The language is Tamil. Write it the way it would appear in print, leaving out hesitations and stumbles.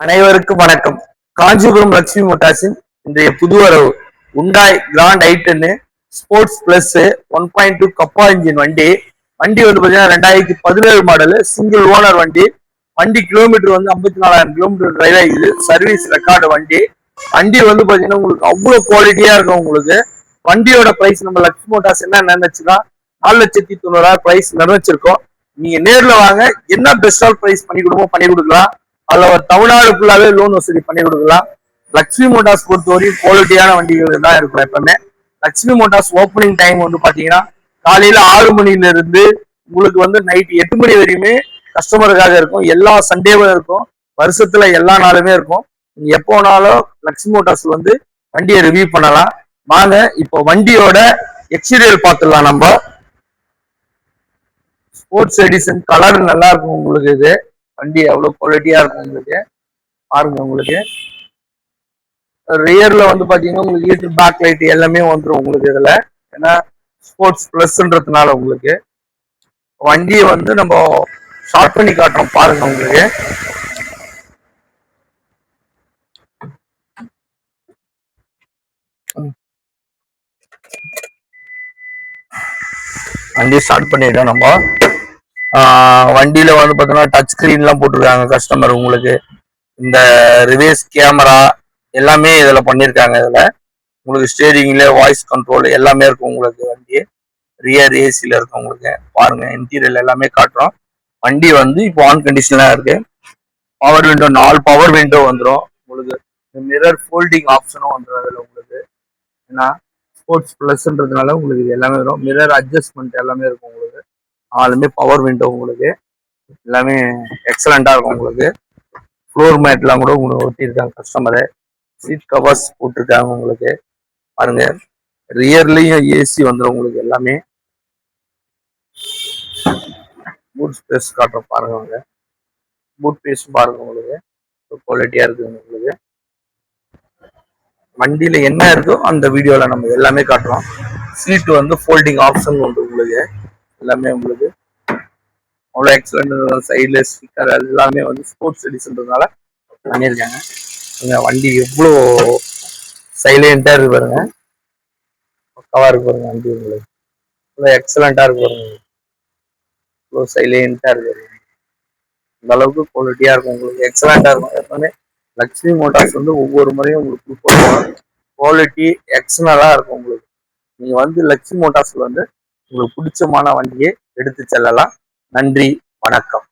அனைவருக்கும் வணக்கம். காஞ்சிபுரம் லட்சுமி மோட்டார்ஸின் இன்றைய புது வரவு உண்டாய் கிராண்ட் ஐட்டன்னு ஸ்போர்ட்ஸ் பிளஸ் 1.2 கப்பா இன்ஜின் வண்டி. வண்டி வந்து பாத்தீங்கன்னா 2017 மாடலு, சிங்கிள் ஓனர் வண்டி. வண்டி கிலோமீட்டர் வந்து 54,000 கிலோமீட்டர் டிரைவ் ஆகிடுது. சர்வீஸ் ரெக்கார்டு வண்டி. வண்டி வந்து பாத்தீங்கன்னா உங்களுக்கு அவ்வளவு குவாலிட்டியா இருக்கும். உங்களுக்கு வண்டியோட பிரைஸ் நம்ம லட்சுமி மோட்டார்ஸ் என்ன நினைச்சுன்னா 4,90,000 பிரைஸ் நிர்ணயிச்சிருக்கோம். நீங்க நேர்ல வாங்க, என்ன பெஸ்ட் ஆல் பிரைஸ் பண்ணி கொடுப்போம் பண்ணி கொடுக்கலாம். அதுல ஒரு தமிழ்நாடு ஃபுல்லாவே லோன் வசதி பண்ணி கொடுக்கலாம். லட்சுமி மோட்டார்ஸ் பொறுத்தவரையும் குவாலிட்டியான வண்டிகள் தான் இருக்கும் எப்பவுமே. லட்சுமி மோட்டார்ஸ் ஓப்பனிங் டைம் வந்து பாத்தீங்கன்னா காலையில 6 மணில இருந்து உங்களுக்கு வந்து நைட் 8 மணி வரையுமே கஸ்டமருக்காக இருக்கும். எல்லா சண்டேவும் இருக்கும், வருஷத்துல எல்லா நாளுமே இருக்கும். நீங்க எப்போ வேணாலும் லட்சுமி மோட்டார்ஸ் வந்து வண்டியை ரிவ்யூ பண்ணலாம். வாங்க இப்போ வண்டியோட எக்ஸ்டீரியர் பார்த்துடலாம். நம்ம ஸ்போர்ட்ஸ் எடிஷன் கலர் நல்லா இருக்கும். உங்களுக்கு இது வண்டி எவ்வளவு குவாலிட்டியா இருக்கும் உங்களுக்கு பாருங்க. உங்களுக்கு ரியர்ல வந்து பாத்தீங்கன்னா உங்களுக்கு பேக் லைட் எல்லாமே வந்துடும் உங்களுக்கு இதுல. ஏன்னா ஸ்போர்ட்ஸ் பிளஸ்ன்றதுனால உங்களுக்கு வண்டியை வந்து நம்ம ஷார்ட் பண்ணி காட்டுறோம் பாருங்க. உங்களுக்கு வண்டி ஸ்டார்ட் பண்ணிட்டோம் நம்ம. வண்டியில வந்து பார்த்தோம்னா டச் ஸ்கிரீன் எல்லாம் போட்டிருக்காங்க கஸ்டமர். உங்களுக்கு இந்த ரிவர்ஸ் கேமரா எல்லாமே இதுல பண்ணிருக்காங்க. இதுல உங்களுக்கு ஸ்டேரிங்ல வாய்ஸ் கண்ட்ரோல் எல்லாமே இருக்கும். உங்களுக்கு வண்டி ரியர் ஏசில இருக்கும். உங்களுக்கு பாருங்க, இன்டீரியர் எல்லாமே காட்டுறோம். வண்டி வந்து இப்போ ஆன் கண்டிஷன்ல இருக்கு. பவர் விண்டோ 4 பவர் விண்டோ வந்துடும் உங்களுக்கு. மிரர் ஃபோல்டிங் ஆப்ஷனும் வந்துடும் அதுல உங்களுக்கு. ஏன்னா ஸ்போர்ட்ஸ் பிளஸ்ன்றதுனால உங்களுக்கு எல்லாமே வரும். மிரர் அட்ஜஸ்ட்மெண்ட் எல்லாமே இருக்கும் உங்களுக்கு. ஆளுமே பவர் விண்டோ உங்களுக்கு எல்லாமே எக்ஸலண்டா இருக்கும் உங்களுக்கு. ஃப்ளோர் மேட்லாம் கூட உங்களுக்கு ஒட்டியிருக்காங்க கஸ்டமரு. சீட் கவர்ஸ் போட்டிருக்காங்க உங்களுக்கு பாருங்க. ரியர்லயும் ஏசி வந்துடும் உங்களுக்கு எல்லாமே. பூட் ஸ்பேஸ் காட்டுறோம் பாருங்க. அவங்க பூட் ஸ்பேஸ் பாருங்க உங்களுக்கு குவாலிட்டியா இருக்கு. உங்களுக்கு வண்டியில என்ன இருக்கோ அந்த வீடியோல நம்ம எல்லாமே காட்டுறோம். சீட் வந்து ஃபோல்டிங் ஆப்ஷன் உண்டு உங்களுக்கு எல்லாமே. உங்களுக்கு அவ்வளோ எக்ஸலண்ட். சைட்ல ஸ்டிக்கர் எல்லாமே வந்து ஸ்போர்ட்ஸ் எடிஷன்றதுனால பண்ணியிருக்காங்க. வண்டி எவ்வளோ சைலண்டா இருக்கு பாருங்க. பக்கவா இருக்கு பாருங்க வண்டி. உங்களுக்கு இவ்வளோ எக்ஸலண்டா இருக்கு பாருங்க. இவ்வளோ சைலண்டா இருக்கு. இந்த அளவுக்கு குவாலிட்டியா இருக்கும் உங்களுக்கு. எக்ஸலண்டா இருக்கும் எப்பவுமே. லட்சுமி மோட்டார்ஸ் வந்து ஒவ்வொரு முறையும் உங்களுக்கு குவாலிட்டி எக்ஸலண்டா இருக்கும் உங்களுக்கு. நீங்க வந்து லட்சுமி மோட்டார்ஸ்ல வந்து உங்களுக்கு பிடிச்சமான வண்டியை எடுத்து செல்லலாம். நன்றி, வணக்கம்.